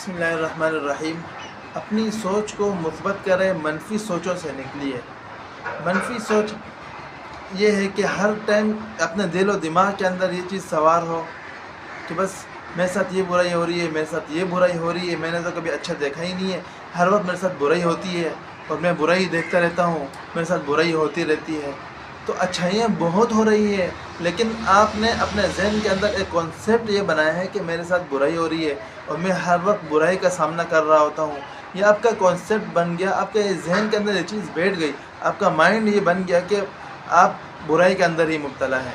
बिस्मिल्लाहिर्रहमानिर्रहीम। अपनी सोच को मुस्बत करें, मनफी सोचों से निकलिए। मनफी सोच ये है कि हर टाइम अपने दिल और दिमाग के अंदर ये चीज़ सवार हो कि बस मेरे साथ ये बुराई हो रही है, मेरे साथ ये बुराई हो रही है, मैंने तो कभी अच्छा देखा ही नहीं है, हर वक्त मेरे साथ बुराई होती है और मैं बुराई देखता रहता हूँ, मेरे साथ बुराई होती रहती है। तो अच्छाइयाँ बहुत हो रही है, लेकिन आपने अपने जहन के अंदर एक कॉन्सेप्ट ये बनाया है कि मेरे साथ बुराई हो रही है और मैं हर वक्त बुराई का सामना कर रहा होता हूँ। ये आपका कॉन्सेप्ट बन गया, आपके जहन के अंदर ये चीज़ बैठ गई, आपका माइंड ये बन गया कि आप बुराई के अंदर ही मुब्तला हैं।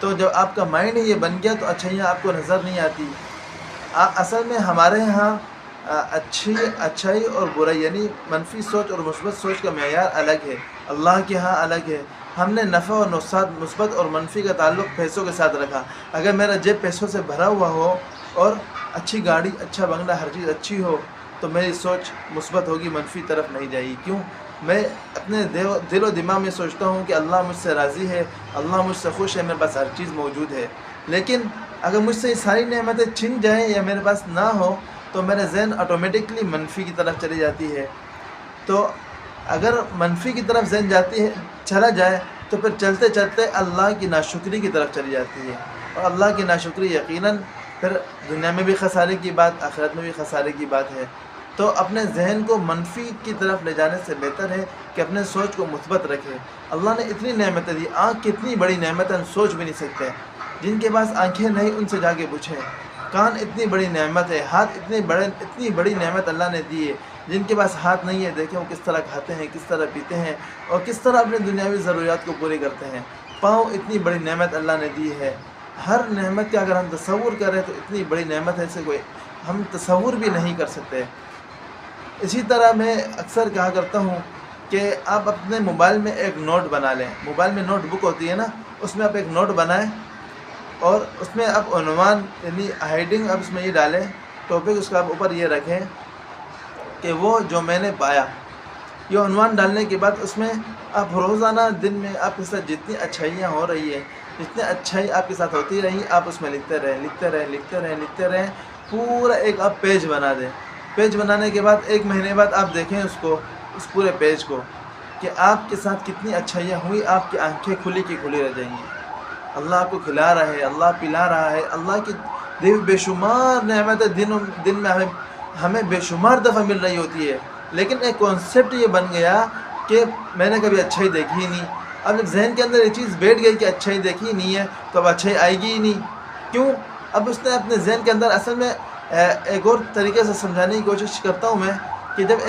तो जब आपका माइंड ये बन गया तो अच्छाइयाँ आपको नज़र नहीं आती। असल में हमारे यहाँ अच्छाई और बुराई यानी मनफी सोच और मुस्बत सोच का मेयार अलग है, अल्लाह के यहाँ अलग है। हमने नफ़ा और नुकसान, मुस्बत और मनफी का ताल्लुक़ पैसों के साथ रखा। अगर मेरा जेब पैसों से भरा हुआ हो और अच्छी गाड़ी, अच्छा बंगला, हर चीज़ अच्छी हो तो मेरी सोच मुस्बत होगी, मनफी तरफ नहीं जाएगी। क्यों? मैं अपने दिल और दिमाग में सोचता हूँ कि अल्लाह मुझसे राज़ी है, अल्लाह मुझसे खुश है, मेरे पास हर चीज़ मौजूद है। लेकिन अगर मुझसे ये सारी नेमतें छिन जाएँ या मेरे पास ना हो तो मेरा जहन ऑटोमेटिकली मनफी की तरफ चली जाती है। तो अगर मनफी की तरफ जहन चला जाए तो फिर चलते चलते अल्लाह की नाशुक्री की तरफ चली जाती है, और अल्लाह की नाशुक्री यकीनन फिर दुनिया में भी खसारे की बात, आखिरत में भी खसारे की बात है। तो अपने जहन को मनफी की तरफ ले जाने से बेहतर है कि अपने सोच को मुस्बत रखें। अल्लाह ने इतनी नेमतें दी, आँख कितनी बड़ी नेमत है, हम सोच भी नहीं सकते। जिनके पास आँखें नहीं उनसे जाके पूछें। कान इतनी बड़ी नेमत है, हाथ इतनी बड़ी नेमत अल्लाह ने दी है। जिनके पास हाथ नहीं है देखें वो किस तरह खाते हैं, किस तरह पीते हैं और किस तरह अपने दुनियावी ज़रूरियात को पूरी करते हैं। पाँव इतनी बड़ी नेमत अल्लाह ने दी है। हर नेमत का अगर हम तसव्वुर करें तो इतनी बड़ी नेमत है, इसे कोई हम तसव्वुर भी नहीं कर सकते। इसी तरह मैं अक्सर कहा करता हूँ कि आप अपने मोबाइल में एक नोट बना लें। मोबाइल में नोटबुक होती है ना, उसमें आप एक नोट बनाएं और उसमें आप उन्वान यानी हेडिंग आप उसमें ये डालें, टॉपिक उसका आप ऊपर ये रखें कि वो जो मैंने पाया। ये उन्वान डालने के बाद उसमें आप रोज़ाना दिन में आपके साथ जितनी अच्छाइयाँ हो रही है, जितनी अच्छाई आपके साथ होती रही, आप उसमें लिखते रहें। पूरा एक आप पेज बना दें। पेज बनाने के बाद 1 महीने बाद आप देखें उसको, उस पूरे पेज को, कि आपके साथ कितनी अच्छाइयाँ हुई। आपकी आंखें खुली की खुली रह जाएंगी। अल्लाह आपको खिला रहा है, अल्लाह पिला रहा है, अल्लाह की दी बेशुमार नेमतें दिन में हमें बेशुमार दफ़ा मिल रही होती है। लेकिन एक कॉन्सेप्ट ये बन गया कि मैंने कभी अच्छाई देखी ही नहीं। अब जब जहन के अंदर ये चीज़ बैठ गई कि अच्छाई देखी ही नहीं है तो अब अच्छाई आएगी ही नहीं। क्यों? अब उसने अपने जहन के अंदर, असल में एक और तरीके से समझाने की कोशिश करता हूँ मैं कि जब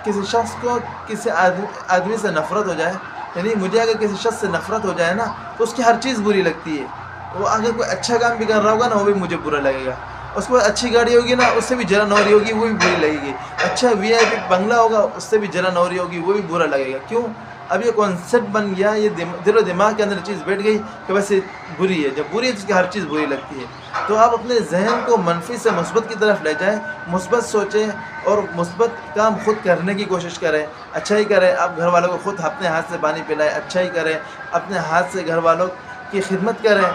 किसी शख्स को किसी आदमी से नफ़रत हो जाए, यानी मुझे अगर किसी शख्स से नफ़रत हो जाए ना तो उसकी हर चीज़ बुरी लगती है। वो अगर कोई अच्छा काम भी कर रहा होगा ना वो भी मुझे बुरा लगेगा। उसके बाद अच्छी गाड़ी होगी ना उससे भी जलन हो रही होगी, वो भी बुरी लगेगी। अच्छा VIP बंगला होगा उससे भी जलन हो रही होगी, वो भी बुरा लगेगा। क्यों? अब ये कॉन्सेप्ट बन गया, ये दिल और दिमाग के अंदर चीज़ बैठ गई कि बस ये बुरी है। जब बुरी है तो उसकी हर चीज़ बुरी लगती है। तो आप अपने जहन को मनफी से मुस्बत की तरफ ले जाएं, मुस्बत सोचें और मुस्बत काम खुद करने की कोशिश करें। अच्छाई करें, आप घर वालों को खुद अपने हाथ से पानी पिलाएं, अच्छाई करें, अपने हाथ से घर वालों की खिदमत करें।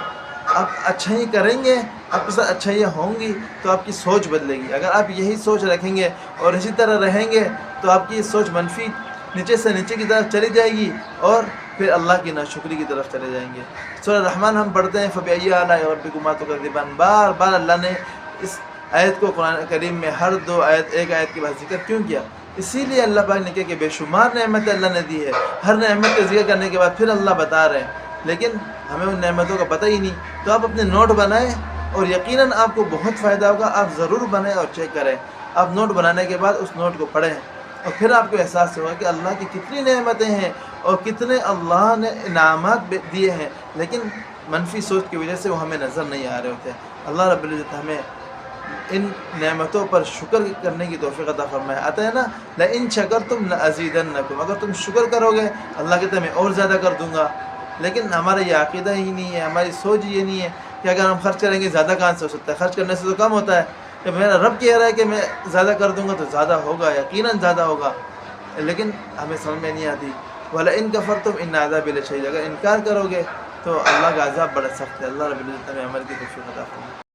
आप अच्छाई करेंगे, आपके साथ अच्छाइयाँ होंगी तो आपकी सोच बदलेगी। अगर आप यही सोच रखेंगे और इसी तरह रहेंगे तो आपकी सोच मनफी नीचे से नीचे की तरफ चली जाएगी और फिर अल्लाह की नाशुक्री की तरफ चले जाएंगे। सूरह रहमान हम पढ़ते हैं, फ़बिअय्यि आलाइ रब्बिकुमा तुकज़्ज़िबान। बार बार अल्लाह ने इस आयत को कुरान करीम में हर 2 आयत, एक आयत के बाद जिक्र क्यों किया? इसीलिए अल्लाह पाक ने कहा कि बेशुमार नेमतें अल्लाह ने दी है। हर नेमत का जिक्र करने के बाद फिर अल्लाह बता रहे हैं, लेकिन हमें उन नेमतों का पता ही नहीं। तो आप अपने नोट बनाएं और यकीनन आपको बहुत फ़ायदा होगा। आप ज़रूर बनाएं और चेक करें। आप नोट बनाने के बाद उस नोट को पढ़ें और फिर आपको एहसास होगा कि अल्लाह की कितनी नेमतें हैं और कितने अल्लाह ने इनामात दिए हैं, लेकिन मनफी सोच की वजह से वो हमें नज़र नहीं आ रहे होते। अल्लाह रब्बुल इज़्ज़त हमें इन नेमतों पर शुक्र करने की तौफ़ीक़ अता फ़रमाए। आता है ना, लइन शकरतुम लअज़ीदन्नकुम, अगर तुम शुक्र करोगे अल्लाह कहता है मैं और ज़्यादा कर दूँगा। लेकिन हमारा ये अक़ीदा ही नहीं है, हमारी सोच ये नहीं है कि अगर हम खर्च करेंगे ज़्यादा कहाँ से हो सकता है, खर्च करने से तो कम होता है। कि मेरा रब कह रहा है कि मैं ज़्यादा कर दूँगा तो ज़्यादा होगा, यकीनन ज़्यादा होगा, लेकिन हमें समझ में नहीं आती। वलइन कफ़रतुम इन्न अज़ाबी लशदीद, अगर इनकार करोगे तो अल्लाह का अज़ाब बड़ा सख्त है। अल्लाह रब्बुल इज़्ज़त हमें अमल की तौफ़ीक़ अता फ़रमाए।